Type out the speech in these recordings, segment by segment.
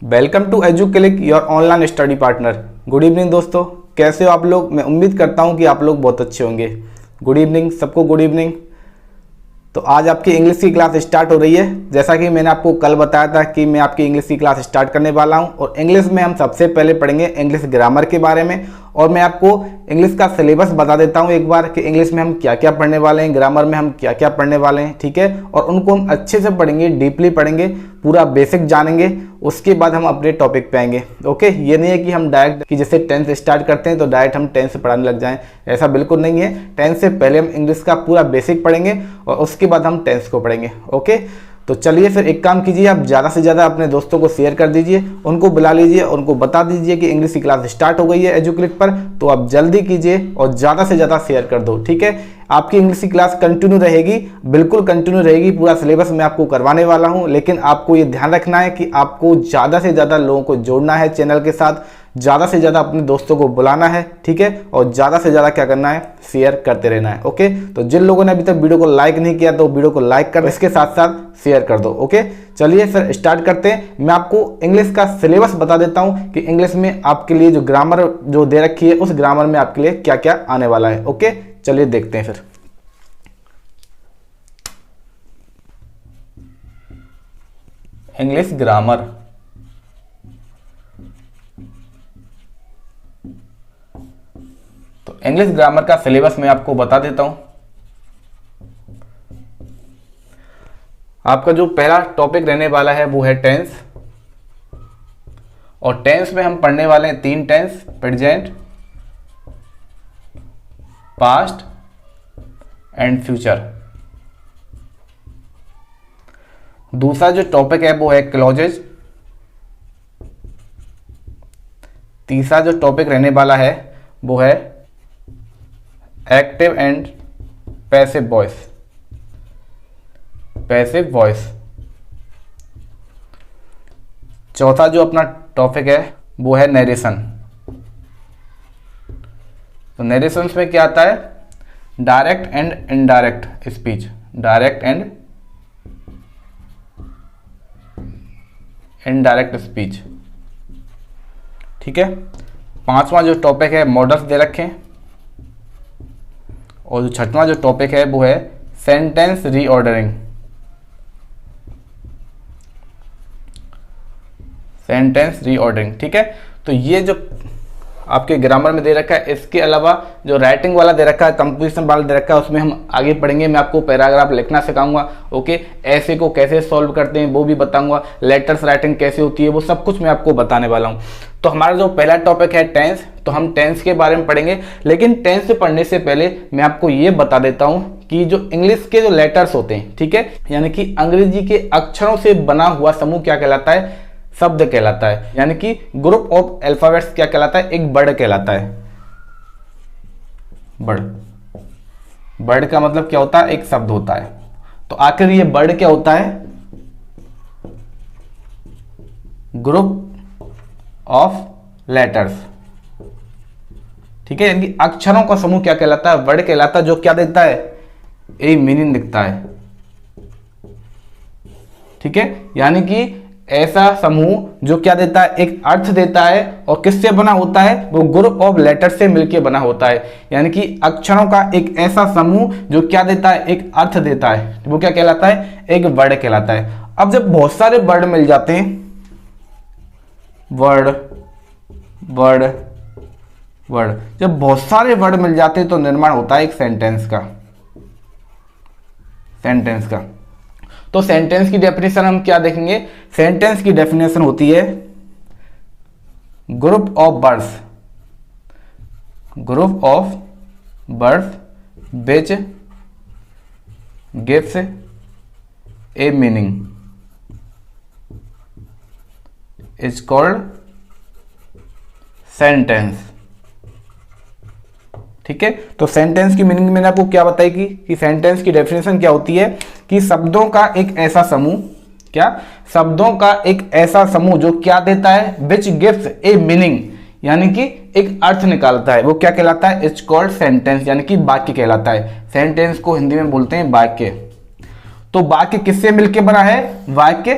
Welcome to Educlick your online study partner. Good evening दोस्तों, कैसे हो आप लोग। मैं उम्मीद करता हूं कि आप लोग बहुत अच्छे होंगे। गुड इवनिंग सबको, गुड इवनिंग। तो आज आपकी इंग्लिश की क्लास स्टार्ट हो रही है। जैसा कि मैंने आपको कल बताया था कि मैं आपकी इंग्लिश की क्लास स्टार्ट करने वाला हूं और इंग्लिश में हम सबसे पहले पढ़ेंगे इंग्लिश ग्रामर के बारे में। और मैं आपको इंग्लिश का सिलेबस बता देता हूं एक बार कि इंग्लिश में हम क्या क्या पढ़ने वाले हैं, ग्रामर में हम क्या क्या पढ़ने वाले हैं, ठीक है। और उनको हम अच्छे से पढ़ेंगे, डीपली पढ़ेंगे, पूरा बेसिक जानेंगे। उसके बाद हम अपने टॉपिक पे आएंगे। ओके, ये नहीं है कि हम डायरेक्ट कि जैसे 10th स्टार्ट करते हैं तो डायरेक्ट हम 10th से पढ़ाने लग जाएं, ऐसा बिल्कुल नहीं है। 10th से पहले हम इंग्लिश का पूरा बेसिक पढ़ेंगे और उसके बाद हम 10th को पढ़ेंगे। ओके, तो चलिए फिर एक काम कीजिए, आप ज़्यादा से ज़्यादा अपने दोस्तों को शेयर कर दीजिए, उनको बुला लीजिए, उनको बता दीजिए कि इंग्लिश की क्लास स्टार्ट हो गई है एजुक्लिक पर। तो आप जल्दी कीजिए और ज़्यादा से ज़्यादा शेयर कर दो, ठीक है। आपकी इंग्लिश की क्लास कंटिन्यू रहेगी, बिल्कुल कंटिन्यू रहेगी। पूरा सिलेबस मैं आपको करवाने वाला हूँ, लेकिन आपको ये ध्यान रखना है कि आपको ज़्यादा से ज़्यादा लोगों को जोड़ना है चैनल के साथ, ज़्यादा से ज़्यादा अपने दोस्तों को बुलाना है, ठीक है। और ज़्यादा से ज़्यादा क्या करना है, शेयर करते रहना है। ओके, तो जिन लोगों ने अभी तक वीडियो को लाइक नहीं किया तो वीडियो को लाइक कर, इसके साथ साथ शेयर कर दो। ओके, चलिए फिर स्टार्ट करते हैं। मैं आपको इंग्लिश का सिलेबस बता देता हूं कि इंग्लिश में आपके लिए जो ग्रामर जो दे रखी है उस ग्रामर में आपके लिए क्या क्या आने वाला है। ओके, चलिए देखते हैं फिर। इंग्लिश ग्रामर, तो इंग्लिश ग्रामर का सिलेबस मैं आपको बता देता हूं। आपका जो पहला टॉपिक रहने वाला है वो है टेंस। और टेंस में हम पढ़ने वाले हैं 3 tense, present, past and future. दूसरा जो टॉपिक है वो है क्लॉजेज। तीसरा जो टॉपिक रहने वाला है वो है active and passive voice, passive voice. चौथा जो अपना टॉपिक है वो है नरेशन। तो नरेशंस में क्या आता है, direct and indirect speech, direct and indirect speech, ठीक है। पांचवा जो टॉपिक है मॉडल्स दे रखे हैं। और जो छठवां जो टॉपिक है वो है सेंटेंस रीऑर्डरिंग, सेंटेंस रीऑर्डरिंग, ठीक है। तो ये जो आपके ग्रामर में दे रखा है, इसके अलावा जो राइटिंग वाला दे रखा है, कंपोजिशन वाला दे रखा है, उसमें हम आगे पढ़ेंगे। मैं आपको पैराग्राफ लिखना सिखाऊंगा। ओके, ऐसे को कैसे सॉल्व करते हैं वो भी बताऊंगा, लेटर्स राइटिंग कैसे होती है वो सब कुछ मैं आपको बताने वाला हूं। तो हमारा जो पहला टॉपिक है टेंस, तो हम टेंस के बारे में पढ़ेंगे। लेकिन टेंस पढ़ने से पहले मैं आपको ये बता देता हूं कि जो इंग्लिश के जो लेटर्स होते हैं, ठीक है, यानी कि अंग्रेजी के अक्षरों से बना हुआ समूह क्या कहलाता है, शब्द कहलाता है। यानी कि ग्रुप ऑफ अल्फाबेट्स क्या कहलाता है, एक वर्ड कहलाता है। वर्ड, वर्ड का मतलब क्या होता है, एक शब्द होता है। तो आखिर ये वर्ड क्या होता है, ग्रुप ऑफ लेटर्स, ठीक है। यानी कि अक्षरों का समूह क्या कहलाता है, वर्ड कहलाता है, जो क्या देता है, एक मीनिंग दिखता है, ठीक है। यानी कि ऐसा समूह जो क्या देता है, एक अर्थ देता है। और किससे बना होता है, वो ग्रुप ऑफ लेटर से मिलकर बना होता है। यानी कि अक्षरों का एक ऐसा समूह जो क्या देता है, एक अर्थ देता है, वो क्या कहलाता है, एक वर्ड कहलाता है। अब जब बहुत सारे वर्ड मिल जाते हैं, वर्ड वर्ड वर्ड, जब बहुत सारे वर्ड मिल जाते हैं तो निर्माण होता है एक सेंटेंस का, सेंटेंस का। तो सेंटेंस की डेफिनेशन हम क्या देखेंगे, सेंटेंस की डेफिनेशन होती है group of words, group of words which gives a meaning is called sentence, ठीक है। तो सेंटेंस की मीनिंग मैंने आपको क्या बताई कि सेंटेंस की डेफिनेशन क्या होती है कि शब्दों का एक ऐसा समूह, क्या, शब्दों का एक ऐसा समूह जो क्या देता है, विच गिव्स ए मीनिंग, यानी कि एक अर्थ निकालता है, वो क्या कहलाता है, इट्स कॉल्ड सेंटेंस, यानी कि वाक्य कहलाता है। सेंटेंस को हिंदी में बोलते हैं वाक्य। तो वाक्य किससे मिलकर बना है, वाक्य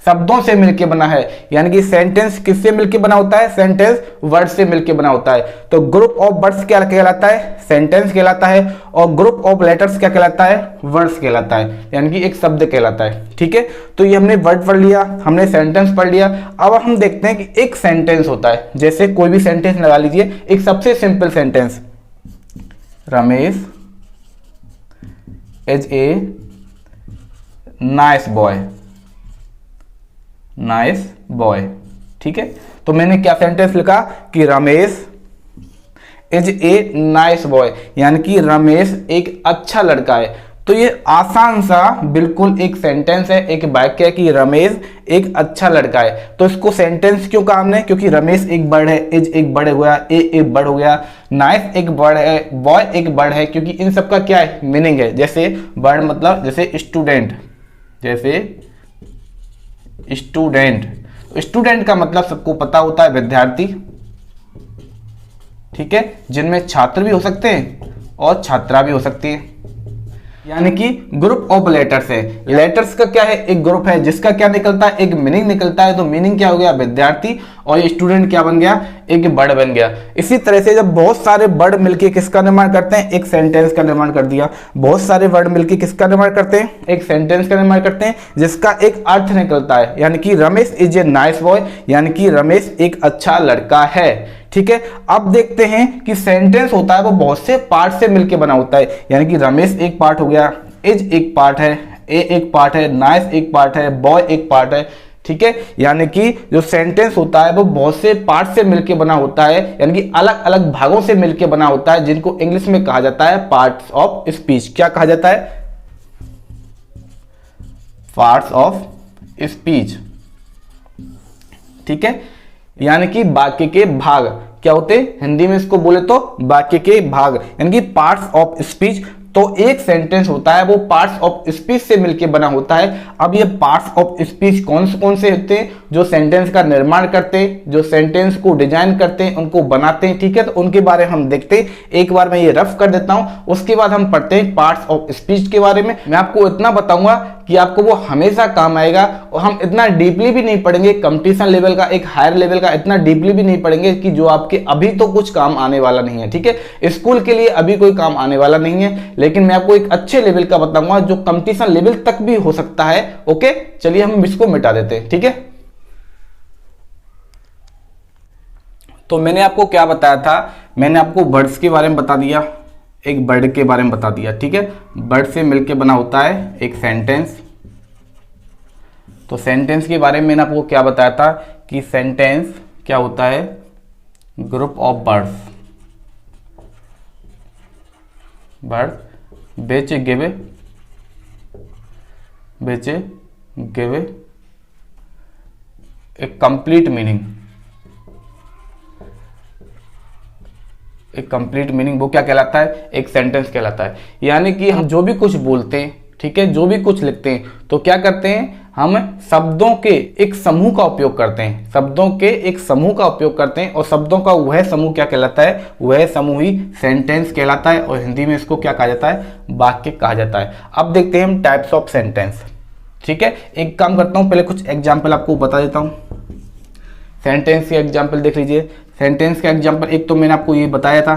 शब्दों से मिलके बना है। यानी कि सेंटेंस किससे मिलके बना होता है? सेंटेंस वर्ड से मिलके बना होता है। तो ग्रुप ऑफ वर्ड्स क्या कहलाता है? सेंटेंस कहलाता है। और ग्रुप ऑफ लेटर्स क्या कहलाता है? वर्ड्स कहलाता है, यानी कि एक शब्द कहलाता है। ठीक है, तो ये हमने वर्ड पढ़ लिया, हमने सेंटेंस पढ़ लिया। अब हम देखते हैं कि एक सेंटेंस होता है, जैसे कोई भी सेंटेंस लगा लीजिए, एक सबसे simple sentence, Ramesh is a nice boy, nice boy. ठीक है, तो मैंने क्या सेंटेंस लिखा कि Ramesh is a nice boy, यानी कि रमेश एक अच्छा लड़का है। तो ये आसान सा बिल्कुल एक सेंटेंस है, एक वाक्य है कि रमेश एक अच्छा लड़का है। तो इसको सेंटेंस क्यों कहा हमने? क्योंकि रमेश एक वर्ड है, इज एक वर्ड हो गया, ए एक वर्ड हो गया, नाइस एक वर्ड है, बॉय एक वर्ड है, क्योंकि इन सबका क्या है? मीनिंग है। जैसे वर्ड मतलब जैसे स्टूडेंट, जैसे स्टूडेंट, स्टूडेंट का मतलब सबको पता होता है विद्यार्थी। ठीक है, जिनमें छात्र भी हो सकते हैं और छात्रा भी हो सकती है। यानी कि ग्रुप ऑफ लेटर्स है। लेटर्स का क्या है? एक ग्रुप है जिसका क्या निकलता है? एक मीनिंग निकलता है। तो मीनिंग क्या हो गया? विद्यार्थी। और ये स्टूडेंट क्या बन गया? एक वर्ड बन गया। इसी तरह से जब बहुत सारे वर्ड मिलके किसका निर्माण करते हैं? एक सेंटेंस का निर्माण कर दिया। बहुत सारे वर्ड मिलके किसका निर्माण करते हैं? एक सेंटेंस का निर्माण करते हैं, जिसका एक अर्थ निकलता है। यानी कि Ramesh is a nice boy, यानी कि रमेश एक अच्छा लड़का है। ठीक है, अब देखते हैं कि सेंटेंस होता है वो बहुत से पार्ट से मिलके बना होता है। यानी कि रमेश एक पार्ट हो गया, इज एक पार्ट है, ए एक पार्ट है, नाइस एक पार्ट है, बॉय एक पार्ट है। ठीक है, यानी कि जो सेंटेंस होता है वो बहुत से पार्ट से मिलके बना होता है, यानी कि अलग अलग भागों से मिलके बना होता है, जिनको इंग्लिश में कहा जाता है पार्ट्स ऑफ स्पीच। क्या कहा जाता है? Parts of speech. ठीक है, यानी कि वाक्य के भाग क्या होते हैं? हिंदी में इसको बोले तो वाक्य के भाग, यानी कि पार्ट्स ऑफ स्पीच। तो एक सेंटेंस होता है वो पार्ट्स ऑफ स्पीच से मिलकर बना होता है। अब ये पार्ट्स ऑफ स्पीच कौन से होते हैं? जो सेंटेंस का निर्माण करते हैं, जो सेंटेंस को डिजाइन करते हैं, उनको बनाते हैं। ठीक है, तो उनके बारे में हम देखते हैं। एक बार मैं ये रफ कर देता हूं, उसके बाद हम पढ़ते हैं पार्ट्स ऑफ स्पीच के बारे में। मैं आपको इतना बताऊंगा कि आपको वो हमेशा काम आएगा, और हम इतना डीपली भी नहीं पढ़ेंगे, कंपटीशन लेवल का, एक हायर लेवल का इतना डीपली भी नहीं पढ़ेंगे कि जो आपके अभी तो कुछ काम आने वाला नहीं है। ठीक है, स्कूल के लिए अभी कोई काम आने वाला नहीं है, लेकिन मैं आपको एक अच्छे लेवल का बताऊंगा जो कंपटीशन लेवल तक भी हो सकता है। ओके, चलिए हम इसको मिटा देते हैं। ठीक है, तो मैंने आपको क्या बताया था? मैंने आपको वर्ड्स के बारे में बता दिया, एक वर्ड के बारे में बता दिया। ठीक है, वर्ड से मिलकर बना होता है एक सेंटेंस। तो सेंटेंस के बारे में मैंने आपको क्या बताया था कि सेंटेंस क्या होता है? Group of words, word which give a complete meaning। एक कंप्लीट मीनिंग वो क्या कहलाता है? एक सेंटेंस कहलाता है। यानी कि हम जो भी कुछ बोलते हैं, ठीक है, जो भी कुछ लिखते हैं, तो क्या करते हैं? हम शब्दों के एक समूह का उपयोग करते हैं। शब्दों के एक समूह का उपयोग करते हैं, और शब्दों का वह समूह क्या कहलाता है? वह समूह ही सेंटेंस कहलाता है, और हिंदी में इसको क्या कहा जाता है? वाक्य कहा जाता है। अब देखते हैं हम टाइप्स ऑफ सेंटेंस। ठीक है, एक काम करता हूं, पहले कुछ एग्जाम्पल आपको बता देता हूं। सेंटेंस के एग्जाम्पल देख लीजिए। सेंटेंस का एग्जाम्पल एक तो मैंने आपको ये बताया था,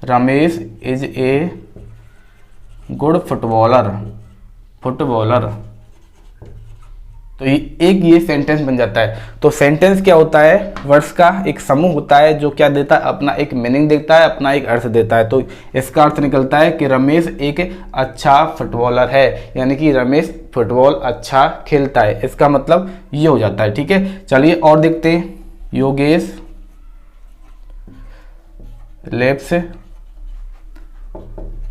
Ramesh is a good footballer. तो एक ये सेंटेंस बन जाता है। तो सेंटेंस क्या होता है? वर्ड्स का एक समूह होता है जो क्या देता है? अपना एक मीनिंग देता है, अपना एक अर्थ देता है। तो इसका अर्थ निकलता है कि रमेश एक अच्छा फुटबॉलर है, यानी कि रमेश फुटबॉल अच्छा खेलता है। इसका मतलब ये हो जाता है। ठीक है, चलिए और देखते हैं। Yogesh lives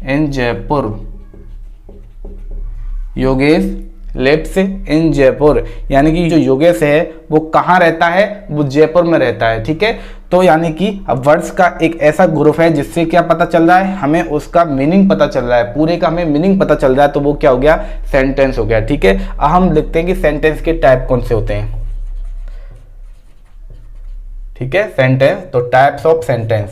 in Jaipur. Yogesh lives in Jaipur, यानी कि जो योगेश है वो कहाँ रहता है? वो जयपुर में रहता है। ठीक है, तो यानी कि अब वर्ड्स का एक ऐसा ग्रुप है जिससे क्या पता चल रहा है? हमें उसका मीनिंग पता चल रहा है, पूरे का हमें मीनिंग पता चल रहा है। तो वो क्या हो गया? सेंटेंस हो गया। ठीक है, अब हम देखते हैं कि सेंटेंस के टाइप कौन से होते हैं। ठीक है, सेंटेंस, तो types of sentence.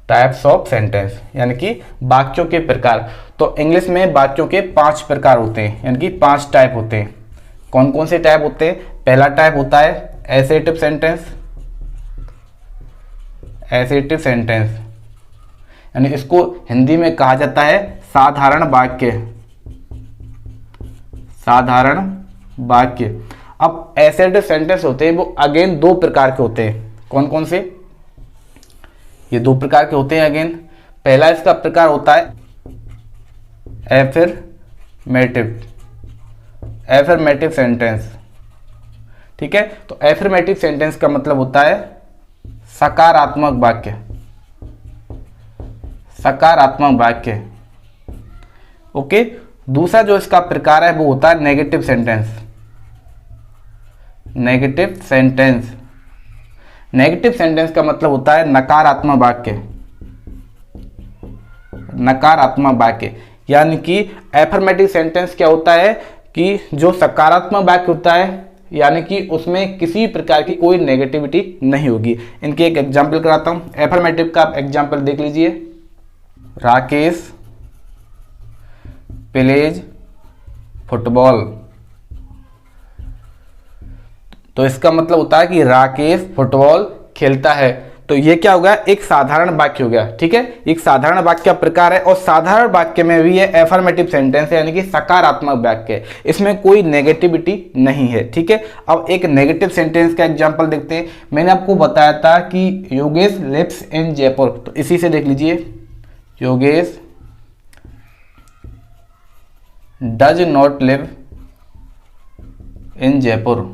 Types of sentence यानी कि वाक्यों के प्रकार। तो इंग्लिश में वाक्यों के 5 प्रकार होते हैं, यानी कि 5 टाइप होते हैं। कौन कौन से टाइप होते हैं? पहला टाइप होता है एसेटिव सेंटेंस। एसेटिव सेंटेंस यानी इसको हिंदी में कहा जाता है साधारण वाक्य। साधारण वाक्य। अब एसेटिव सेंटेंस होते हैं वो अगेन 2 प्रकार के होते हैं। कौन कौन से? ये 2 प्रकार के होते हैं अगेन। पहला इसका प्रकार होता है एफर्मेटिव। एफर्मेटिव सेंटेंस, ठीक है। तो एफर्मेटिव सेंटेंस का मतलब होता है सकारात्मक वाक्य। सकारात्मक वाक्य, ओके। दूसरा जो इसका प्रकार है वो होता है negative sentence. Negative sentence. Negative sentence का मतलब होता है नकारात्मक वाक्य। नकारात्मक वाक्य यानी कि एफर्मेटिव सेंटेंस क्या होता है कि जो सकारात्मक वाक्य होता है यानी कि उसमें किसी प्रकार की कोई नेगेटिविटी नहीं होगी। इनके एक एग्जांपल कराता हूं। एफर्मेटिव का एग्जांपल देख लीजिए। Rakesh plays football. तो इसका मतलब होता है कि राकेश फुटबॉल खेलता है। तो ये क्या हो गया? एक साधारण वाक्य हो गया, ठीक है। एक साधारण वाक्य का प्रकार है और साधारण वाक्य में भी ये एफर्मेटिव सेंटेंस है यानी कि सकारात्मक वाक्य है, इसमें कोई नेगेटिविटी नहीं है, ठीक है। अब एक नेगेटिव सेंटेंस का एग्जांपल देखते हैं। मैंने आपको बताया था कि योगेश लिव्स इन जयपुर, तो इसी से देख लीजिए। Yogesh does not live in Jaipur.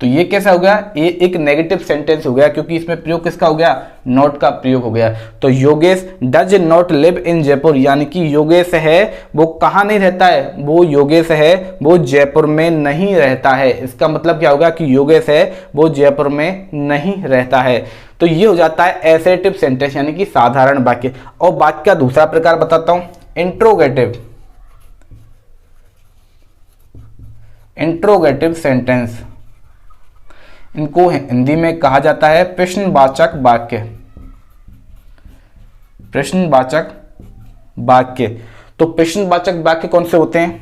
तो ये कैसा हो गया? ये एक नेगेटिव सेंटेंस हो गया क्योंकि इसमें प्रयोग किसका हो गया? नॉट का प्रयोग हो गया। तो Yogesh does not live in Jaipur यानी कि योगेश है वो कहाँ नहीं रहता है? वो योगेश है वो जयपुर में नहीं रहता है। इसका मतलब क्या होगा कि योगेश है वो जयपुर में नहीं रहता है। तो ये हो जाता है एसेटिव सेंटेंस यानी कि साधारण वाक्य। और वाक्य का दूसरा प्रकार बताता हूं, इंट्रोगेटिव। इंट्रोगेटिव सेंटेंस, इनको हिंदी में कहा जाता है प्रश्नवाचक वाक्य। प्रश्नवाचक वाक्य। तो प्रश्नवाचक वाक्य कौन से होते हैं?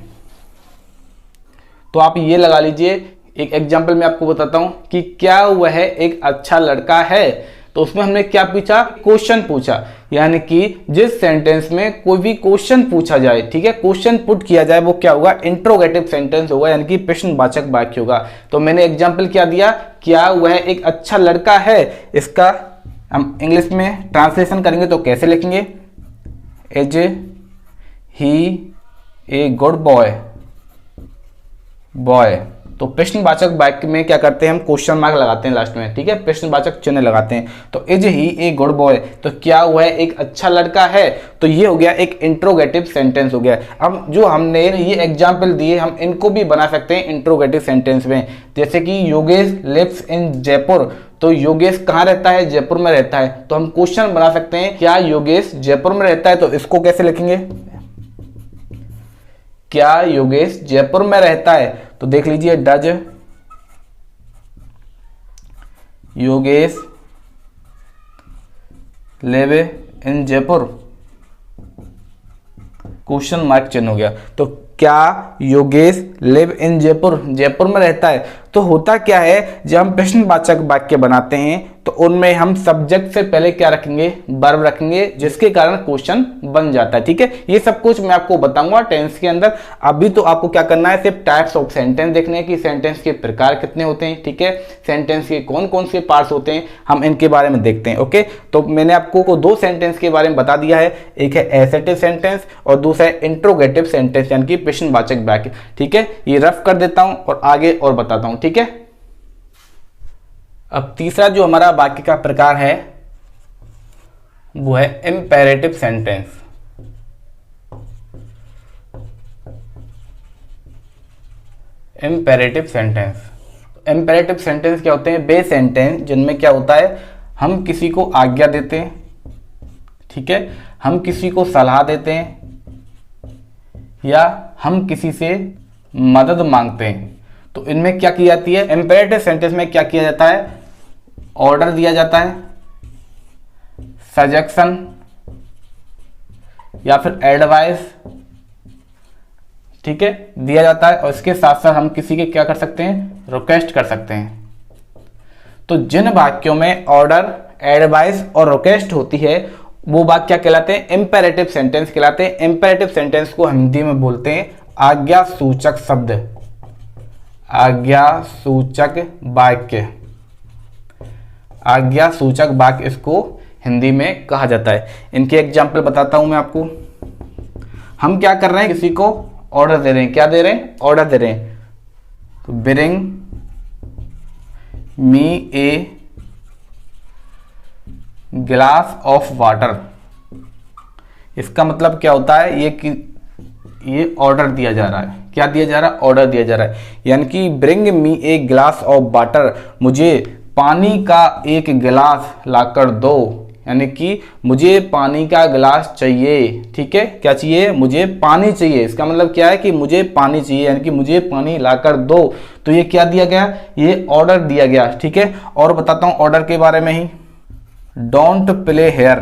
तो आप ये लगा लीजिए। एक एग्जांपल मैं आपको बताता हूं कि क्या वह एक अच्छा लड़का है। तो उसमें हमने क्या पूछा? क्वेश्चन पूछा। यानी कि जिस सेंटेंस में कोई भी क्वेश्चन पूछा जाए, ठीक है, क्वेश्चन पुट किया जाए, वो क्या होगा? इंट्रोगेटिव सेंटेंस होगा यानी कि प्रश्नवाचक वाक्य होगा। तो मैंने एग्जांपल क्या दिया? क्या वह एक अच्छा लड़का है। इसका हम इंग्लिश में ट्रांसलेशन करेंगे तो कैसे लिखेंगे? Is he a good boy. Boy. तो प्रश्नवाचक वाक्य में क्या करते हैं? हम क्वेश्चन मार्क लगाते हैं लास्ट में, ठीक है, प्रश्नवाचक चिन्ह लगाते हैं। तो is he a good boy, तो क्या वह एक अच्छा लड़का है। तो ये हो गया एक इंट्रोगेटिव सेंटेंस हो गया। अब जो हमने ये एग्जांपल दिए हम इनको भी बना सकते हैं इंट्रोगेटिव सेंटेंस में। जैसे कि योगेश लिव्स इन जयपुर, तो योगेश कहाँ रहता है? जयपुर में रहता है। तो हम क्वेश्चन बना सकते हैं क्या योगेश जयपुर में रहता है। तो इसको कैसे लिखेंगे? क्या योगेश जयपुर में रहता है। तो देख लीजिए, does Yogesh live in Jaipur, question mark चिन्ह हो गया। तो क्या योगेश लिव इन जयपुर, जयपुर में रहता है। तो होता क्या है, जब हम प्रश्नवाचक वाक्य बनाते हैं तो उनमें हम सब्जेक्ट से पहले क्या रखेंगे? वर्ब रखेंगे, जिसके कारण क्वेश्चन बन जाता है, ठीक है। ये सब कुछ मैं आपको बताऊंगा टेंस के अंदर। अभी तो आपको क्या करना है? सिर्फ टाइप्स ऑफ सेंटेंस देखने हैं कि सेंटेंस के प्रकार कितने होते हैं, ठीक है, सेंटेंस के कौन कौन से पार्ट्स होते हैं, हम इनके बारे में देखते हैं। ओके, तो मैंने आपको 2 सेंटेंस के बारे में बता दिया है। एक है एसेटिव सेंटेंस और दूसरा है इंट्रोगेटिव सेंटेंस यानी कि प्रश्नवाचक वाक्य, ठीक है। ये रफ कर देता हूं और आगे और बताता हूं, ठीक है। अब तीसरा जो हमारा वाक्य का प्रकार है वो है imperative sentence. Imperative sentence. Imperative sentence क्या होते हैं? वे सेंटेंस जिनमें क्या होता है, हम किसी को आज्ञा देते हैं, ठीक है, हम किसी को सलाह देते हैं या हम किसी से मदद मांगते हैं। तो इनमें क्या की जाती है? इंपेरेटिव सेंटेंस में क्या किया जाता है? ऑर्डर दिया जाता है, सजेशन या फिर एडवाइस, ठीक है, दिया जाता है। और इसके साथ साथ हम किसी के क्या कर सकते हैं, रिक्वेस्ट कर सकते हैं। तो जिन वाक्यों में ऑर्डर, एडवाइस और रिक्वेस्ट होती है वो वाक्य क्या कहलाते हैं, इंपेरेटिव सेंटेंस कहलाते हैं। इंपेरेटिव सेंटेंस को हिंदी में बोलते हैं आज्ञा सूचक शब्द, आज्ञा सूचक वाक्य, आज्ञा सूचक वाक्य इसको हिंदी में कहा जाता है। इनके एग्जाम्पल बताता हूं मैं आपको। हम क्या कर रहे हैं, किसी को ऑर्डर दे रहे हैं, क्या दे रहे हैं, ऑर्डर दे रहे हैं। तो bring me a glass of water, इसका मतलब क्या होता है, ये ऑर्डर दिया जा रहा है। क्या दिया जा रहा है, ऑर्डर दिया जा रहा है। यानी कि bring me a glass of water, मुझे पानी का एक गिलास लाकर दो, यानी कि मुझे पानी का गिलास चाहिए। ठीक है, क्या चाहिए, मुझे पानी चाहिए। इसका मतलब क्या है कि मुझे पानी चाहिए, यानी कि मुझे पानी लाकर दो। तो ये क्या दिया गया, ये ऑर्डर दिया गया। ठीक है, और बताता हूं ऑर्डर के बारे में ही। Don't play hair,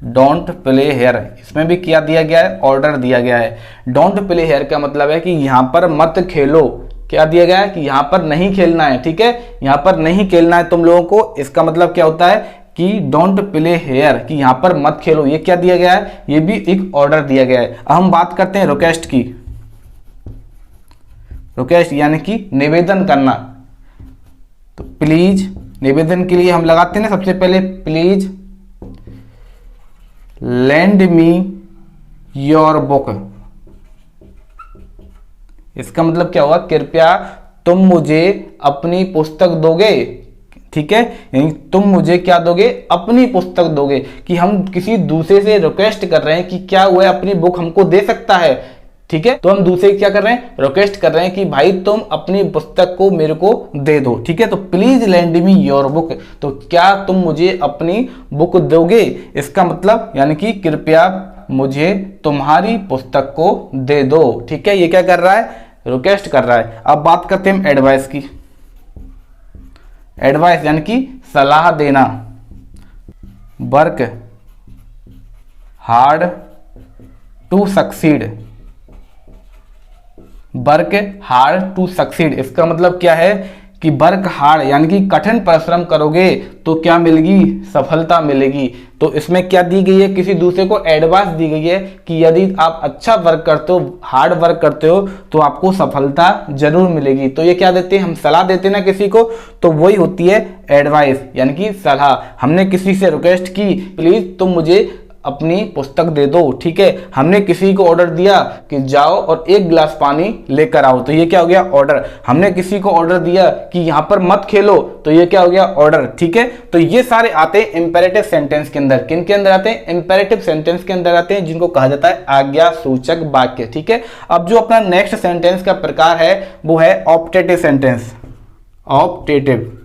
don't play hair, इसमें भी क्या दिया गया है, ऑर्डर दिया गया है। डोंट प्ले हेयर का मतलब है कि यहां पर मत खेलो। क्या दिया गया है कि यहां पर नहीं खेलना है। ठीक है, यहां पर नहीं खेलना है तुम लोगों को। इसका मतलब क्या होता है कि डोंट प्ले हेयर, कि यहां पर मत खेलो। ये क्या दिया गया है, ये भी एक ऑर्डर दिया गया है। अब हम बात करते हैं रिक्वेस्ट की। रिक्वेस्ट यानी कि निवेदन करना। तो प्लीज, निवेदन के लिए हम लगाते हैं ना सबसे पहले, please lend me your book. इसका मतलब क्या हुआ, कृपया तुम मुझे अपनी पुस्तक दोगे। ठीक है, यानी तुम मुझे क्या दोगे, अपनी पुस्तक दोगे। कि हम किसी दूसरे से रिक्वेस्ट कर रहे हैं कि क्या हुआ, अपनी बुक हमको दे सकता है। ठीक है, तो हम दूसरे क्या कर रहे हैं, रिक्वेस्ट कर रहे हैं कि भाई तुम अपनी पुस्तक को मेरे को दे दो। ठीक है, तो please lend me your book, तो क्या तुम मुझे अपनी बुक दोगे। इसका मतलब यानी कि कृपया मुझे तुम्हारी पुस्तक को दे दो। ठीक है, ये क्या कर रहा है, रिक्वेस्ट कर रहा है। अब बात करते हैं एडवाइस की। एडवाइस यानी कि सलाह देना। Work hard to succeed, work hard to succeed, इसका मतलब क्या है कि वर्क हार्ड यानी कि कठिन परिश्रम करोगे तो क्या मिलेगी, सफलता मिलेगी। तो इसमें क्या दी गई है, किसी दूसरे को एडवाइस दी गई है कि यदि आप अच्छा वर्क करते हो, हार्ड वर्क करते हो तो आपको सफलता जरूर मिलेगी। तो ये क्या देते हैं, हम सलाह देते हैं ना किसी को, तो वही होती है एडवाइस यानी कि सलाह। हमने किसी से रिक्वेस्ट की प्लीज तुम मुझे अपनी पुस्तक दे दो। ठीक है, हमने किसी को ऑर्डर दिया कि जाओ और एक गिलास पानी लेकर आओ, तो ये क्या हो गया, ऑर्डर। हमने किसी को ऑर्डर दिया कि यहां पर मत खेलो, तो ये क्या हो गया, ऑर्डर। ठीक है, तो ये सारे आते हैं इंपेरेटिव सेंटेंस के अंदर। किन के अंदर आते हैं, इंपेरेटिव सेंटेंस के अंदर आते हैं, जिनको कहा जाता है आज्ञा सूचक वाक्य। ठीक है, अब जो अपना नेक्स्ट सेंटेंस का प्रकार है वो है optative sentence. Optative,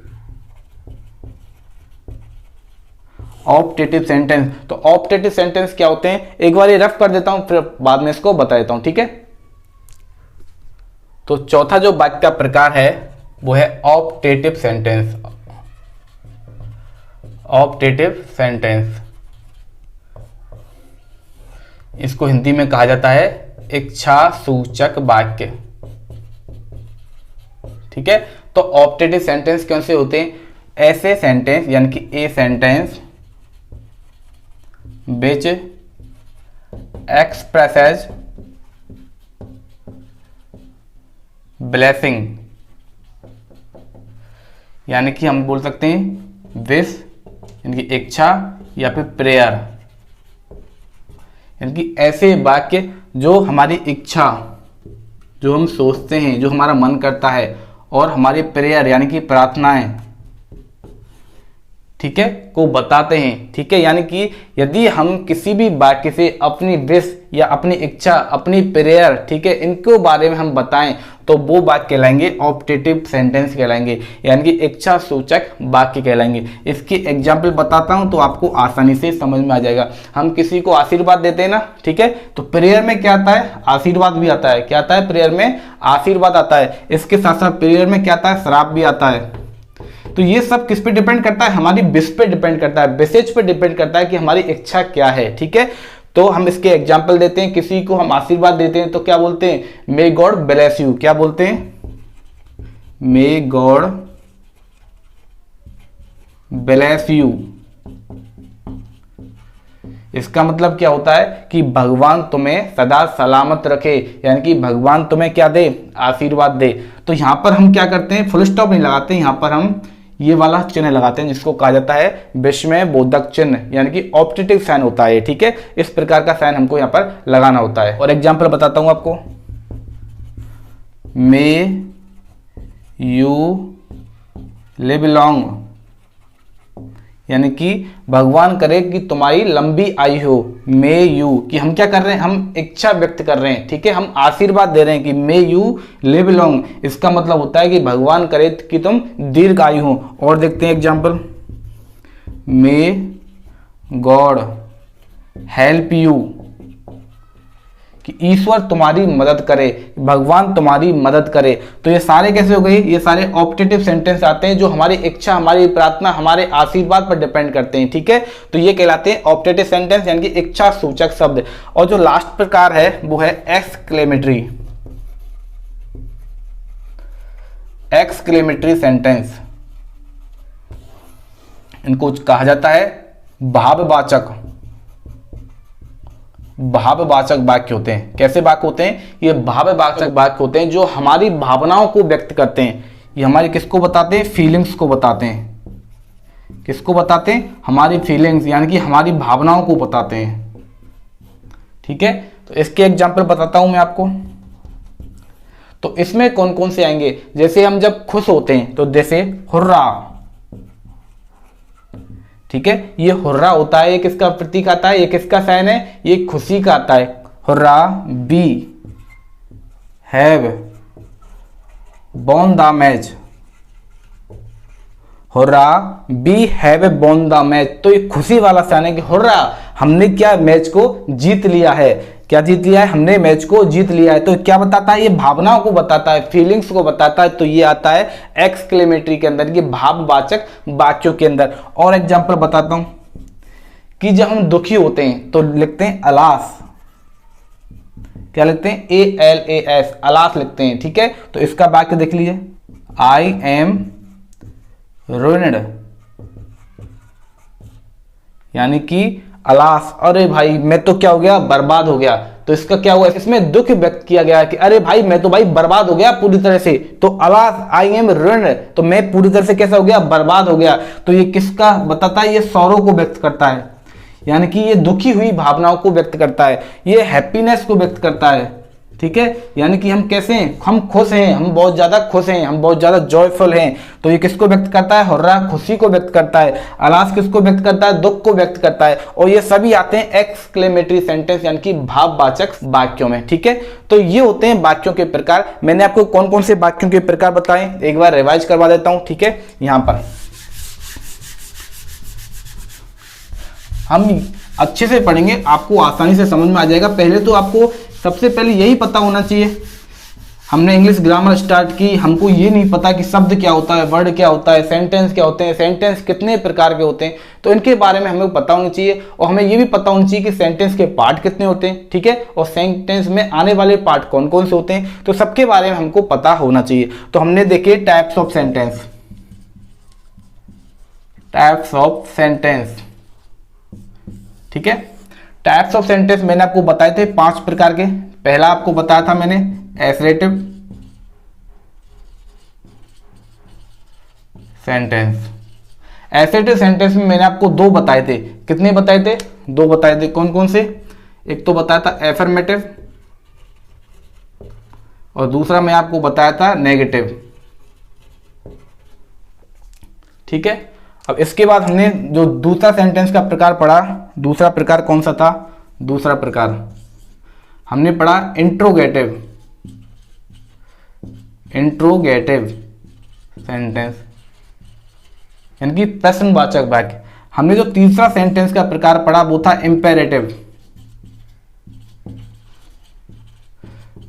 optative sentence. तो ऑप्टेटिव सेंटेंस क्या होते हैं, एक बार ये रफ कर देता हूं फिर बाद में इसको बता देता हूं। ठीक है, तो चौथा जो वाक्य का प्रकार है वो है ऑप्टेटिव सेंटेंस। ऑप्टेटिव सेंटेंस, इसको हिंदी में कहा जाता है इच्छा सूचक वाक्य। ठीक है, तो ऑप्टेटिव सेंटेंस कौन से होते हैं, ऐसे सेंटेंस यानी कि a sentence which expresses blessing, यानी कि हम बोल सकते हैं विश यानी कि इच्छा या फिर प्रेयर, यानी कि ऐसे वाक्य जो हमारी इच्छा, जो हम सोचते हैं, जो हमारा मन करता है, और हमारी प्रेयर यानी कि प्रार्थनाएं, ठीक है, को बताते हैं। ठीक है, यानी कि यदि हम किसी भी वाक्य से अपनी विश या अपनी इच्छा, अपनी प्रेयर, ठीक है, इनको बारे में हम बताएं तो वो वाक्य कहलाएंगे ऑप्टेटिव सेंटेंस कहलाएंगे, यानी कि इच्छा सूचक वाक्य कहलाएंगे। इसकी एग्जाम्पल बताता हूं तो आपको आसानी से समझ में आ जाएगा। हम किसी को आशीर्वाद देते हैं ना, ठीक है, तो प्रेयर में क्या आता है, आशीर्वाद भी आता है। क्या आता है, प्रेयर में आशीर्वाद आता है। इसके साथ साथ प्रेयर में क्या आता है, श्राप भी आता है। तो ये सब किस पे डिपेंड करता है, हमारी विश पे डिपेंड करता है, विशेष पे डिपेंड करता है कि हमारी इच्छा क्या है। ठीक है, तो हम इसके एग्जाम्पल देते हैं, किसी को हम आशीर्वाद देते हैं तो क्या बोलते हैं, मे गॉड ब्लेस यू। क्या बोलते हैं, मे गॉड ब्लेस यू। इसका मतलब क्या होता है कि भगवान तुम्हें सदा सलामत रखे, यानी कि भगवान तुम्हें क्या दे, आशीर्वाद दे। तो यहां पर हम क्या करते हैं, फुल स्टॉप नहीं लगाते, यहां पर हम ये वाला चिन्ह लगाते हैं जिसको कहा जाता है विस्मय बोधक चिन्ह, यानी कि ऑप्टेटिव साइन होता है। ठीक है, इस प्रकार का साइन हमको यहां पर लगाना होता है। और एग्जाम्पल बताता हूं आपको, मे यू लिव लॉन्ग, यानी कि भगवान करे कि तुम्हारी लंबी आयु हो। मे यू, कि हम क्या कर रहे हैं, हम इच्छा व्यक्त कर रहे हैं। ठीक है, हम आशीर्वाद दे रहे हैं कि मे यू लिव लॉन्ग। इसका मतलब होता है कि भगवान करे कि तुम दीर्घ आयु हो। और देखते हैं example, may God help you, कि ईश्वर तुम्हारी मदद करे, भगवान तुम्हारी मदद करे। तो ये सारे कैसे हो गए, ये सारे ऑप्टेटिव सेंटेंस आते हैं जो हमारी इच्छा, हमारी प्रार्थना, हमारे आशीर्वाद पर डिपेंड करते हैं। ठीक है, तो ये कहलाते हैं ऑप्टेटिव सेंटेंस, यानी कि इच्छा सूचक शब्द। और जो लास्ट प्रकार है वो है एक्सक्लेमेटरी, एक्सक्लेमेटरी सेंटेंस। इनको कहा जाता है भाववाचक, भाववाचक वाक्य होते हैं। कैसे वाक्य होते हैं, ये भाववाचक वाक्य होते हैं जो हमारी भावनाओं को व्यक्त करते हैं। ये हमारी किसको बताते हैं, फीलिंग्स को बताते हैं। किसको बताते हैं, हमारी फीलिंग्स, यानी कि हमारी भावनाओं को बताते हैं। ठीक है, तो इसके एग्जाम्पल बताता हूं मैं आपको। तो इसमें कौन कौन से आएंगे, जैसे हम जब खुश होते हैं तो जैसे हुर्रा। ठीक है, ये हुर्रा होता है, ये किसका प्रतीक आता है, ये किसका साइन है, ये खुशी का आता है। Hurray we have won the match, hurray we have won the match. तो ये खुशी वाला साइन है कि हुर्रा, हमने क्या मैच को जीत लिया है। क्या जीत लिया है, हमने मैच को जीत लिया है। तो क्या बताता है, ये भावनाओं को बताता है, फीलिंग्स को बताता है। तो ये आता है एक्सक्लेमेटरी के अंदर, ये भाववाचक वाक्यों के अंदर। और एग्जांपल बताता हूं कि जब हम दुखी होते हैं तो लिखते हैं अलास। क्या लिखते हैं, ALAS, अलास लिखते हैं। ठीक है, तो इसका वाक्य देख लीजिए, आई एम रुइन्ड, यानी कि अलास, अरे भाई मैं तो क्या हो गया, बर्बाद हो गया। तो इसका क्या हुआ, इसमें दुख व्यक्त किया गया कि अरे भाई मैं तो भाई बर्बाद हो गया पूरी तरह से। तो अलास आई एम रुइन्ड, तो मैं पूरी तरह से कैसा हो गया, बर्बाद हो गया। तो ये किसका बताता है, ये सौरों को व्यक्त करता है, यानी कि ये दुखी हुई भावनाओं को व्यक्त करता है, ये हैप्पीनेस को व्यक्त करता है। ठीक है, यानी कि हम कैसे हैं, हम खुश हैं, हम बहुत ज्यादा खुश हैं, हम बहुत ज्यादा जॉयफुल हैं। तो ये किसको व्यक्त करता है, हुर्रा खुशी को व्यक्त करता है, अलास किसको व्यक्त करता है, दुख को व्यक्त करता है। और ये सभी आते हैं एक्सक्लेमेटरी सेंटेंस, यानी कि भाववाचक वाक्यों में। ठीक है, तो ये होते हैं वाक्यों के प्रकार। मैंने आपको कौन कौन से वाक्यों के प्रकार बताए, एक बार रिवाइज करवा देता हूं। ठीक है, यहां पर हम अच्छे से पढ़ेंगे, आपको आसानी से समझ में आ जाएगा। पहले तो आपको सबसे पहले यही पता होना चाहिए, हमने इंग्लिश ग्रामर स्टार्ट की, हमको ये नहीं पता कि शब्द क्या होता है, वर्ड क्या होता है, सेंटेंस क्या होते हैं, सेंटेंस कितने प्रकार के होते हैं। तो इनके बारे में हमें पता होना चाहिए। और हमें ये भी पता होना चाहिए कि सेंटेंस के पार्ट कितने होते हैं। ठीक है, और सेंटेंस में आने वाले पार्ट कौन कौन से होते हैं, तो सबके बारे में हमको पता होना चाहिए। तो हमने देखे types of sentence, types of sentence. ठीक है, टाइप्स ऑफ सेंटेंस मैंने आपको बताए थे 5 प्रकार के। पहला आपको बताया था मैंने एसरेटिव सेंटेंस। एसरेटिव सेंटेंस में मैंने आपको 2 बताए थे। कितने बताए थे, 2 बताए थे। कौन कौन से, एक तो बताया था एफर्मेटिव और दूसरा मैं आपको बताया था नेगेटिव। ठीक है, अब इसके बाद हमने जो दूसरा सेंटेंस का प्रकार पढ़ा, दूसरा प्रकार कौन सा था, दूसरा प्रकार हमने पढ़ा इंट्रोगेटिव, इंट्रोगेटिव सेंटेंस, यानी कि प्रश्नवाचक वाक्य। हमने जो तीसरा सेंटेंस का प्रकार पढ़ा वो था imperative,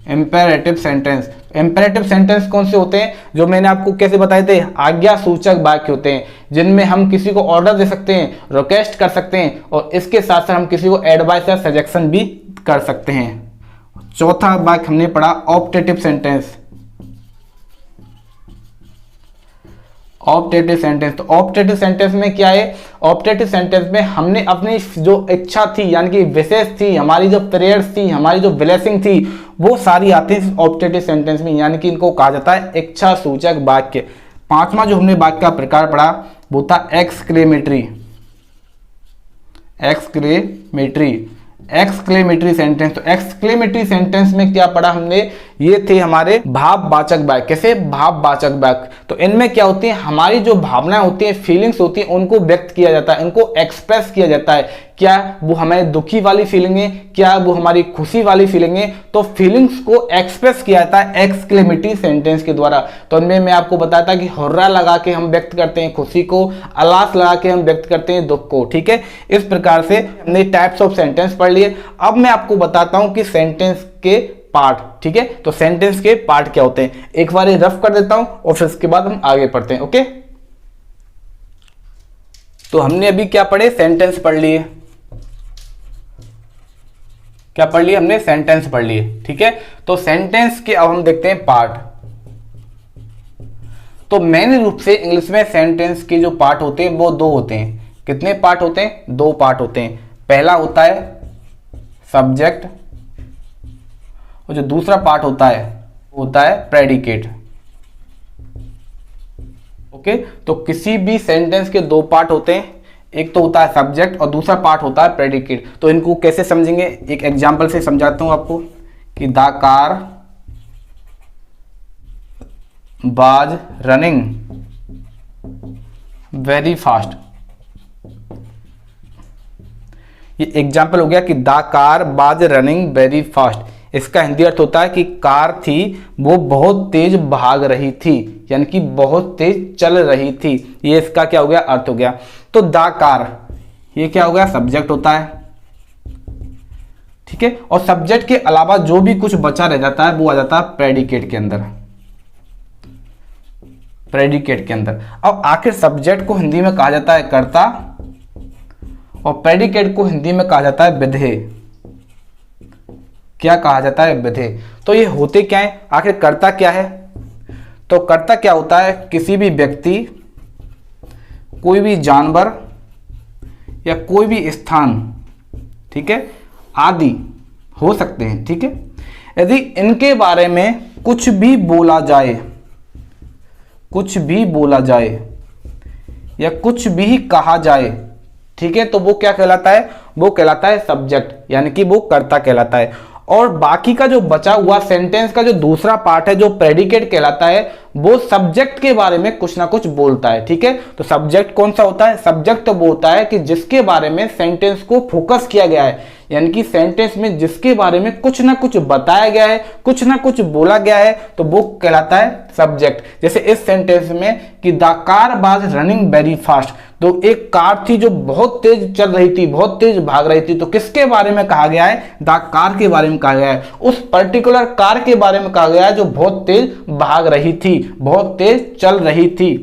imperative sentence. Imperative sentence कौन से होते हैं, जो मैंने आपको कैसे बताए थे, आज्ञा सूचक वाक्य होते हैं, जिनमें हम किसी को ऑर्डर दे सकते हैं, रिक्वेस्ट कर सकते हैं, और इसके साथ साथ हम किसी को एडवाइस या सजेशन भी कर सकते हैं। चौथा वाक्य हमने पढ़ा ऑप्टेटिव सेंटेंस। ऑप्टेटिव सेंटेंस, तो ऑप्टेटिव सेंटेंस में क्या है, ऑप्टेटिव सेंटेंस में हमने अपनी जो इच्छा थी यानी कि विशेष थी, हमारी जो प्रेयर्स थी, हमारी जो ब्लेसिंग थी, वो सारी आती है ऑप्टेटिव सेंटेंस में, यानी कि इनको कहा जाता है इच्छा सूचक वाक्य। पांचवा जो हमने वाक्य का प्रकार पढ़ा वो था एक्सक्लेमेटरी। एक्सक्लेमेटरी सेंटेंस, तो एक्सक्लेमेटरी सेंटेंस में क्या पढ़ा हमने, ये थे हमारे भाववाचक वाक्य। कैसे, भाववाचक वाक्य। तो इनमें क्या होती है, हमारी जो भावनाएं होती हैं, फीलिंग्स होती हैं, उनको व्यक्त किया जाता है, उनको एक्सप्रेस किया जाता है। क्या वो हमें दुखी वाली फीलिंग है, क्या वो हमारी खुशी वाली फीलिंग है, तो फीलिंग्स को एक्सप्रेस किया जाता है एक्सक्लेमेटरी सेंटेंस के द्वारा। तो इनमें मैं आपको बताया था कि हुर्रा लगा के हम व्यक्त करते हैं खुशी को, अलास लगा के हम व्यक्त करते हैं दुख को। ठीक है, इस प्रकार से हमने टाइप्स ऑफ सेंटेंस पढ़ लिए। अब मैं आपको बताता हूं कि सेंटेंस के पार्ट। ठीक है, तो सेंटेंस के पार्ट क्या होते हैं, एक बार रफ कर देता हूं और फिर उसके बाद हम आगे पढ़ते हैं। ओके, तो हमने अभी क्या पढ़े, सेंटेंस पढ़ लिए। क्या पढ़ लिए हमने, सेंटेंस पढ़ लिए। ठीक है, तो सेंटेंस के अब हम देखते हैं पार्ट। तो मेन रूप से इंग्लिश में सेंटेंस के जो पार्ट होते हैं वो दो होते हैं। कितने पार्ट होते हैं, दो पार्ट होते हैं। पहला होता है सब्जेक्ट और जो दूसरा पार्ट होता है प्रेडिकेट। ओके, तो किसी भी सेंटेंस के दो पार्ट होते हैं, एक तो होता है सब्जेक्ट और दूसरा पार्ट होता है प्रेडिकेट। तो इनको कैसे समझेंगे, एक एग्जांपल से समझाता हूं आपको कि the car was running very fast. ये एग्जाम्पल हो गया कि the car was running very fast. इसका हिंदी अर्थ होता है कि कार थी वो बहुत तेज भाग रही थी, यानी कि बहुत तेज चल रही थी। ये इसका क्या हो गया, अर्थ हो गया। तो द कार ये क्या हो गया, सब्जेक्ट होता है। ठीक है, और सब्जेक्ट के अलावा जो भी कुछ बचा रह जाता है वो आ जाता है प्रेडिकेट के अंदर। प्रेडिकेट के अंदर अब आखिर सब्जेक्ट को हिंदी में कहा जाता है कर्ता और प्रेडिकेट को हिंदी में कहा जाता है विधेय। क्या कहा जाता है, विधेय। तो ये होते क्या है, आखिर कर्ता क्या है, तो कर्ता क्या होता है, किसी भी व्यक्ति, कोई भी जानवर या कोई भी स्थान, ठीक है, आदि हो सकते हैं। ठीक है, यदि इनके बारे में कुछ भी बोला जाए या कुछ भी कहा जाए, ठीक है, तो वो क्या कहलाता है, वो कहलाता है सब्जेक्ट, यानी कि वो कर्ता कहलाता है। और बाकी का जो बचा हुआ सेंटेंस का जो दूसरा पार्ट है जो प्रेडिकेट कहलाता है, वो सब्जेक्ट के बारे में कुछ ना कुछ बोलता है। ठीक है, तो सब्जेक्ट कौन सा होता है, सब्जेक्ट तो वो होता है कि जिसके बारे में सेंटेंस को फोकस किया गया है, यानी कि सेंटेंस में जिसके बारे में कुछ ना कुछ बताया गया है, कुछ ना कुछ बोला गया है, तो वो कहलाता है सब्जेक्ट। जैसे इस सेंटेंस में कि the car was running very fast, तो एक कार थी जो बहुत तेज चल रही थी, बहुत तेज भाग रही थी। तो किसके बारे में कहा गया है, द कार के बारे में कहा गया है, उस पर्टिकुलर कार के बारे में कहा गया है जो बहुत तेज भाग रही थी, बहुत तेज चल रही थी।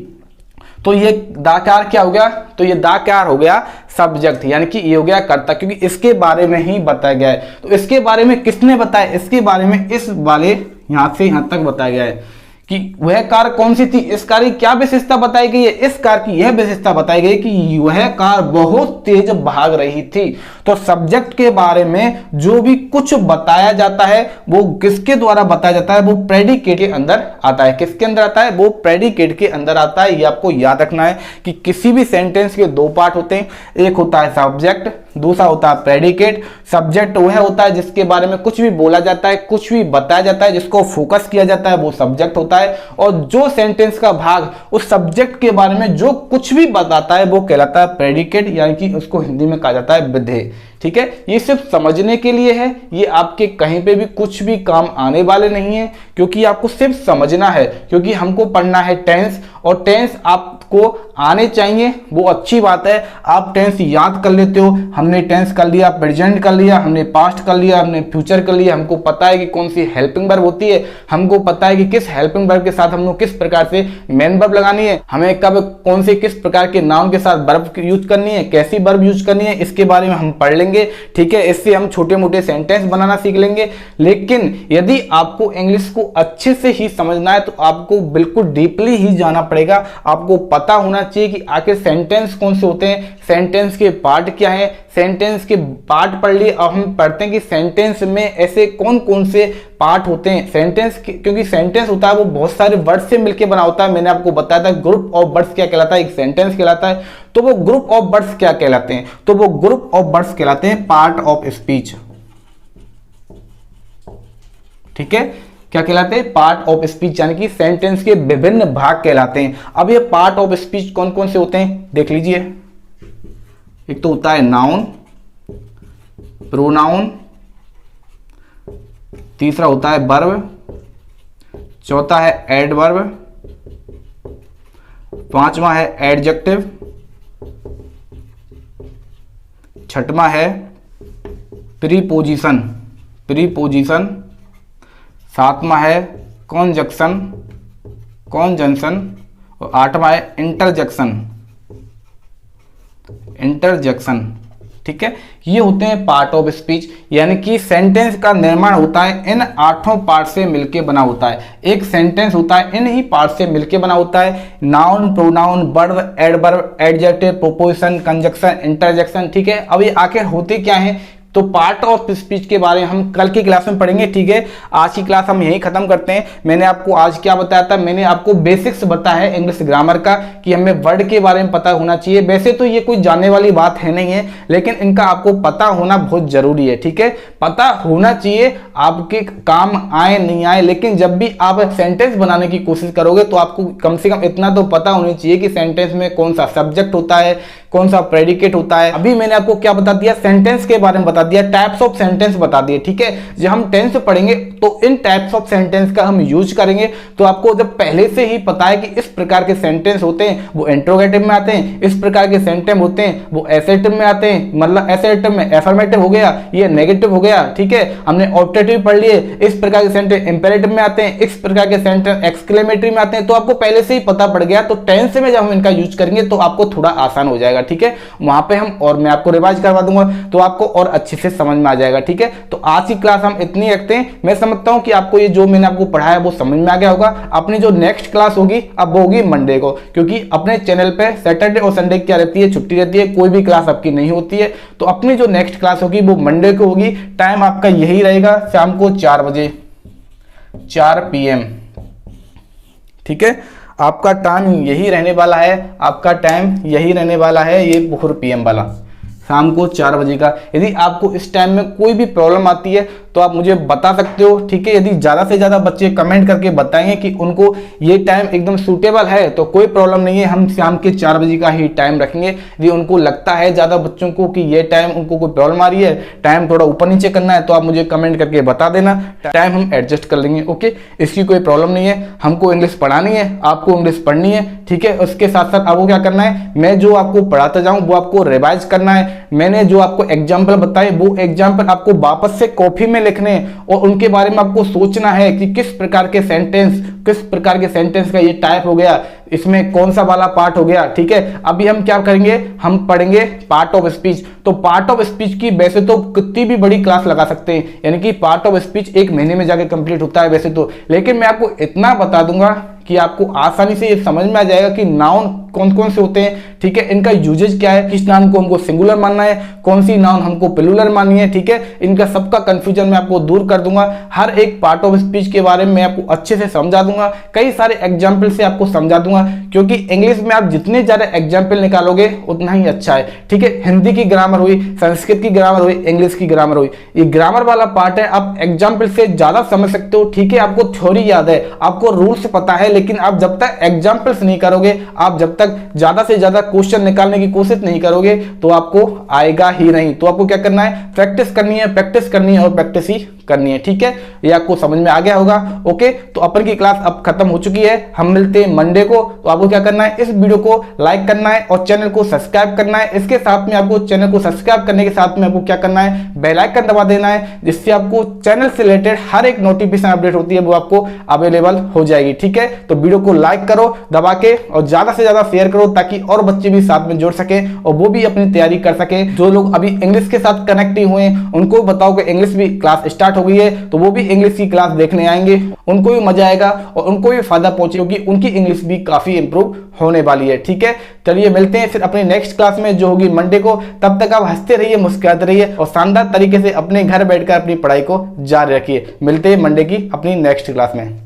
तो ये द कार क्या हो गया, तो ये द कार हो गया सब्जेक्ट, यानी कि ये हो गया कर्ता, क्योंकि इसके बारे में ही बताया गया है। तो इसके बारे में किसने बताया, इसके बारे में इस वाले यहां से यहां तक बताया गया है कि वह कार कौन सी थी, इस कार की क्या विशेषता बताई गई है, इस कार की यह विशेषता बताई गई कि वह कार बहुत तेज भाग रही थी। तो सब्जेक्ट के बारे में जो भी कुछ बताया जाता है वो किसके द्वारा बताया जाता है, वो प्रेडिकेट के अंदर आता है। किसके अंदर आता है, वो प्रेडिकेट के अंदर आता है। ये आपको याद रखना है कि किसी भी सेंटेंस के दो पार्ट होते हैं, एक होता है सब्जेक्ट, दूसरा होता है प्रेडिकेट। सब्जेक्ट वह होता है जिसके बारे में कुछ भी बोला जाता है, कुछ भी बताया जाता है, जिसको फोकस किया जाता है, वो सब्जेक्ट होता है। और जो सेंटेंस का भाग उस सब्जेक्ट के बारे में जो कुछ भी बताता है वो कहलाता है प्रेडिकेट, यानी कि उसको हिंदी में कहा जाता है विधेय। ठीक है, ये सिर्फ समझने के लिए है, ये आपके कहीं पे भी कुछ भी काम आने वाले नहीं है, क्योंकि आपको सिर्फ समझना है, क्योंकि हमको पढ़ना है टेंस, और टेंस आप आपको आने चाहिए वो अच्छी बात है। आप टेंस याद कर लेते हो, हमने टेंस कर लिया, प्रेजेंट कर लिया, हमने पास्ट कर लिया, हमने फ्यूचर कर लिया, हमको पता है कि कौन सी हेल्पिंग वर्ब होती है, हमको पता है कि किस हेल्पिंग वर्ब के साथ हम लोग किस प्रकार से मेन वर्ब लगानी है, हमें कब कौन से किस प्रकार के नाउन के साथ वर्ब यूज करनी है, कैसी वर्ब यूज करनी है, इसके बारे में हम पढ़ लेंगे। ठीक है, इससे हम छोटे मोटे सेंटेंस बनाना सीख लेंगे। लेकिन यदि आपको इंग्लिश को अच्छे से ही समझना है तो आपको बिल्कुल डीपली ही जाना पड़ेगा। आपको पता होना चाहिए कि आखिर सेंटेंस कौन से होते हैं, सेंटेंस के पार्ट क्या है। सेंटेंस के पार्ट पढ़ लिए, अब हम पढ़ते हैं कि सेंटेंस में ऐसे कौन कौन से पार्ट होते हैं। सेंटेंस क्योंकि सेंटेंस होता है वो बहुत सारे वर्ड से मिलकर बना होता है। मैंने आपको बताया था ग्रुप ऑफ वर्ड्स क्या कहलाता है, एक सेंटेंस कहलाता है। तो वो ग्रुप ऑफ वर्ड्स क्या कहलाते हैं, तो वो ग्रुप ऑफ वर्ड्स कहलाते हैं पार्ट ऑफ स्पीच। ठीक है, क्या कहलाते हैं, पार्ट ऑफ स्पीच, यानी कि सेंटेंस के विभिन्न भाग कहलाते हैं। अब ये पार्ट ऑफ स्पीच कौन कौन से होते हैं देख लीजिए। एक तो होता है नाउन, प्रोनाउन, तीसरा होता है वर्ब, चौथा है एडवर्ब, पांचवा है एडजेक्टिव, छठवां है प्रीपोजिशन, सातवां है कॉन्जंक्शन, और आठवां है इंटरजेक्शन। ठीक है, ये होते हैं पार्ट ऑफ स्पीच, यानी कि सेंटेंस का निर्माण होता है इन 8 पार्ट से मिलके बना होता है। एक सेंटेंस होता है इन ही पार्ट से मिलके बना होता है। Noun, pronoun, verb, adverb, adjective, proposition, conjunction, interjection. ठीक है, अब ये आखिर होते क्या हैं, तो पार्ट ऑफ स्पीच के बारे में हम कल की क्लास में पढ़ेंगे। ठीक है, आज की क्लास हम यहीं खत्म करते हैं। मैंने आपको आज क्या बताया था, मैंने आपको बेसिक्स बताया है इंग्लिश ग्रामर का कि हमें वर्ड के बारे में पता होना चाहिए। वैसे तो ये कोई जानने वाली बात है नहीं है, लेकिन इनका आपको पता होना बहुत जरूरी है। ठीक है, पता होना चाहिए, आपके काम आए नहीं आए, लेकिन जब भी आप सेंटेंस बनाने की कोशिश करोगे तो आपको कम से कम इतना तो पता होना चाहिए कि सेंटेंस में कौन सा सब्जेक्ट होता है, कौन सा प्रेडिकेट होता है। अभी मैंने आपको क्या बता दिया, सेंटेंस के बारे में बता दिया, टाइप्स ऑफ सेंटेंस बता दिए। ठीक है, जब हम टेंस पढ़ेंगे तो इन टाइप्स ऑफ सेंटेंस का हम यूज करेंगे। तो आपको जब पहले से ही पता है कि इस प्रकार के सेंटेंस होते हैं वो इंट्रोगेटिव में आते हैं, इस प्रकार के सेंटेंस होते हैं वो एसेटिव में आते हैं, मतलब एसेटिव में एफर्मेटिव हो गया, ये नेगेटिव हो गया। ठीक है, हमने ऑब्जेक्टिव पढ़ लिए, इस प्रकार के सेंटेंस इंपेरेटिव में आते हैं, इस प्रकार के सेंटेंस एक्सक्लेमेटरी में आते हैं। तो आपको पहले से ही पता पड़ गया, तो टेंस में जब हम इनका यूज करेंगे तो आपको थोड़ा आसान हो जाएगा। ठीक है, वहां पे हम और मैं आपको रिवाइज करवा दूंगा तो आपको और अच्छे से समझ में आ जाएगा। ठीक है, तो आज की क्लास हम इतनी रखते हैं। मैं समझता हूं कि आपको ये जो मैंने आपको पढ़ाया वो समझ में आ गया होगा। अपनी जो नेक्स्ट क्लास होगी अब वो होगी मंडे को, क्योंकि अपने चैनल पे सैटरडे और संडे क्या रहती है, छुट्टी रहती है, कोई भी क्लास आपकी नहीं होती है। तो अपनी जो नेक्स्ट क्लास होगी वो मंडे को होगी। टाइम आपका यही रहेगा, शाम को 4 बजे 4 PM। ठीक है, आपका टाइम यही रहने वाला है, आपका टाइम यही रहने वाला है, ये 4 PM वाला, शाम को 4 बजे का। यदि आपको इस टाइम में कोई भी प्रॉब्लम आती है तो आप मुझे बता सकते हो। ठीक है, यदि ज़्यादा से ज़्यादा बच्चे कमेंट करके बताएंगे कि उनको ये टाइम एकदम सूटेबल है तो कोई प्रॉब्लम नहीं है, हम शाम के 4 बजे का ही टाइम रखेंगे। यदि उनको लगता है ज़्यादा बच्चों को कि ये टाइम उनको कोई प्रॉब्लम आ रही है, टाइम थोड़ा ऊपर नीचे करना है, तो आप मुझे कमेंट करके बता देना, टाइम हम एडजस्ट कर लेंगे। ओके, इसकी कोई प्रॉब्लम नहीं है। हमको इंग्लिश पढ़ानी है, आपको इंग्लिश पढ़नी है। ठीक है, उसके साथ साथ आपको क्या करना है, मैं जो आपको पढ़ाता जाऊँ वो आपको रिवाइज करना है। मैंने जो आपको एग्जाम्पल बताए वो एग्जाम्पल आपको वापस से कॉपी में लिखने हैं और उनके बारे में आपको सोचना है कि किस प्रकार के सेंटेंस का ये टाइप हो गया, इसमें कौन सा वाला पार्ट हो गया। ठीक है, अभी हम क्या करेंगे, हम पढ़ेंगे पार्ट ऑफ स्पीच। तो पार्ट ऑफ स्पीच की वैसे तो कितनी भी बड़ी क्लास लगा सकते हैं, यानी कि पार्ट ऑफ स्पीच 1 महीने में जाके कंप्लीट होता है वैसे तो, लेकिन मैं आपको इतना बता दूंगा कि आपको आसानी से ये समझ में आ जाएगा कि नाउन कौन कौन से होते हैं। ठीक है, इनका यूजेज क्या है, किस नाउन को हमको सिंगुलर मानना है, कौन सी नाउन हमको प्लूरल माननी है। ठीक है, इनका सबका कंफ्यूजन मैं आपको दूर कर दूंगा। हर एक पार्ट ऑफ स्पीच के बारे में मैं आपको अच्छे से समझा दूंगा, कई सारे एग्जाम्पल से आपको समझा दूंगा, क्योंकि इंग्लिश में आप जितने ज्यादा एग्जाम्पल निकालोगे उतना ही अच्छा है। ठीक है, हिंदी की ग्रामर हुई, संस्कृत की ग्रामर हुई, इंग्लिश की ग्रामर हुई, ये ग्रामर वाला पार्ट है, आप एग्जाम्पल से ज्यादा समझ सकते हो। ठीक है, आपको थ्योरी याद है, आपको रूल्स पता है, लेकिन आप जब तक एग्जाम्पल्स नहीं करोगे, आप जब तक ज्यादा से ज्यादा क्वेश्चन निकालने की कोशिश नहीं करोगे तो आपको आएगा ही नहीं। तो आपको क्या करना है, प्रैक्टिस करनी है, प्रैक्टिस करनी है और प्रैक्टिस ही करनी है। ठीक है, ये आपको समझ में आ गया होगा। ओके, तो अपन की क्लास अब खत्म हो चुकी है, हम मिलते हैं मंडे को। तो आपको आपको क्या करना है, इस वीडियो को लाइक करना है और चैनल को सब्सक्राइब करना है। इसके साथ में आपको चैनल को सब्सक्राइब करने के साथ में आपको क्या करना है, बेल आइकन दबा देना है, जिससे आपको चैनल से रिलेटेड हर एक नोटिफिकेशन अपडेट होती है वो आपको अवेलेबल हो जाएगी। ठीक है, तो वीडियो को लाइक करो दबा के और ज्यादा से ज्यादा शेयर करो ताकि और बच्चे भी साथ में जुड़ सके और वो भी अपनी तैयारी कर सके। जो लोग अभी इंग्लिश के साथ कनेक्ट हुए हैं उनको बताओ कि इंग्लिश भी क्लास स्टार्ट हो गई है, तो वो भी इंग्लिश की क्लास देखने आएंगे, उनको भी मजा आएगा और उनको भी फायदा पहुंचे क्योंकि उनकी इंग्लिश भी काफी इंप्रूव होने वाली है। ठीक है, चलिए मिलते हैं फिर अपनी नेक्स्ट क्लास में जो होगी मंडे को। तब तक आप हंसते रहिए, मुस्कुराते रहिए और शानदार तरीके से अपने घर बैठकर अपनी पढ़ाई को जारी रखिए। मिलते हैं मंडे की अपनी नेक्स्ट क्लास में।